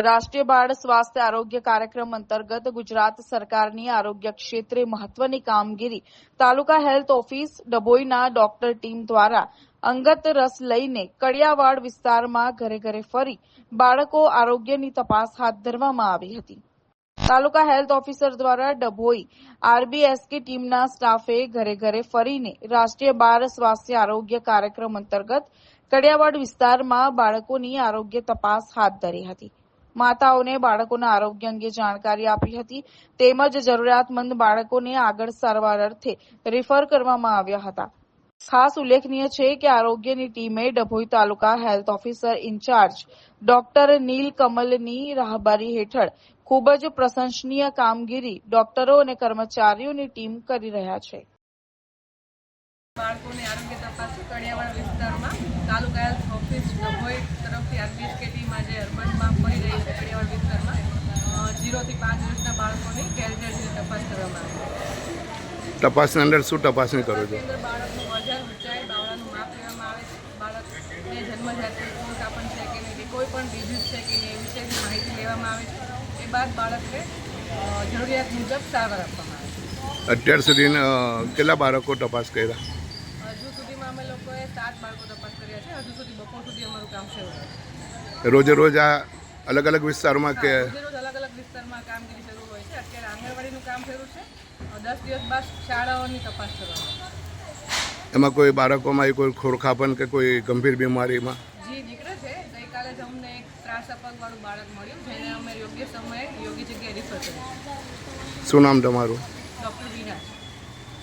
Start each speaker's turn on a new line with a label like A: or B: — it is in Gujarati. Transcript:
A: રાષ્ટ્રીય બાળ સ્વાસ્થ્ય આરોગ્ય કાર્યક્રમ અંતર્ગત ગુજરાત સરકારની આરોગ્ય ક્ષેત્રે મહત્વની કામગીરી તાલુકા હેલ્થ ઓફિસ ડભોઈના ડોક્ટર ટીમ દ્વારા અંગત રસ લઈને કડિયાવાડ વિસ્તારમાં ઘરે ઘરે ફરી બાળકો આરોગ્યની તપાસ હાથ ધરવામાં આવી હતી. તાલુકા હેલ્થ ઓફિસર દ્વારા ડભોઈ આરબીએસકે ટીમના સ્ટાફે ઘરે ઘરે ફરીને રાષ્ટ્રીય બાળ સ્વાસ્થ્ય આરોગ્ય કાર્યક્રમ અંતર્ગત કડિયાવાડ વિસ્તારમાં બાળકોની આરોગ્ય તપાસ હાથ ધરી હતી. માતાઓને બાળકોના આરોગ્ય અંગે જાણકારી આપી હતી તેમજ જરૂરિયાતમંદ બાળકોને આગળ સારવાર અર્થે રેફર કરવામાં આવ્યા હતા. ખાસ ઉલ્લેખનીય છે કે આરોગ્યની ટીમે ડભોઈ તાલુકા હેલ્થ ઓફિસર ઇન્ચાર્જ ડોક્ટર નીલકમલની રાહબરી હેઠળ ખૂબ જ પ્રશંસનીય કામગીરી ડોક્ટરો અને કર્મચારીઓની ટીમ કરી રહ્યા છે.
B: બાળકોની આરોગ્ય તપાસ કડિયાવાડ વિસ્તારમાં તાલુકા હેલ્થ ઓફિસ ડભોઈ તરફથી આરબીએસકે ટીમ આજે અર્બનમાં ફરી રહી છે. કડિયાવાડ વિસ્તારમાં 0 થી 5 વર્ષના બાળકોની કેરિયરની તપાસ કરવામાં આવે છે.
C: તપાસની અંદર શું તપાસણી કરો છો?
B: અંદર બાળકનું વજન, ઊંચાઈ, બાવળાનું માપ લેવામાં આવે છે. બાળકને જન્મજાત કોઈ કાપણ છે કે નહીં, કોઈ પણ ડિઝીઝ છે કે નહીં એ વિશેની માહિતી લેવામાં આવે છે. એ બાદ બાળકને જરૂરિયાત મુજબ સારવાર આપવામાં આવે છે.
C: અત્યાર સુધી કેટલા બાળકો તપાસ કર્યા?
B: હજુ સુધીમાં અમે લોકોએ 7 બાળકો તપાસ કર્યા છે. હજુ સુધી બપોર સુધી અમારું કામ છે.
C: રોજે રોજ આ અલગ અલગ વિસ્તારમાં કે
B: રોજ અલગ અલગ વિસ્તારમાં કામગીરી શરૂ હોય છે. અત્યારે આંગણવાડીનું કામ શરૂ છે. 10 દિવસ બાદ શાળાઓની તપાસ કરવાની.
C: એમાં કોઈ બાળકોમાં કોઈ ખોરખાપન કે કોઈ ગંભીર બીમારીમાં
B: જી નીકળે છે. ગઈકાલે જ અમને એક ત્રાસઅપકવાળું બાળક મળ્યું જેને અમે યોગ્ય સમયે યોગ્ય જગ્યાએ રિફર કર્યું.
C: શું નામ તમારું?
B: ડૉક્ટર વિના.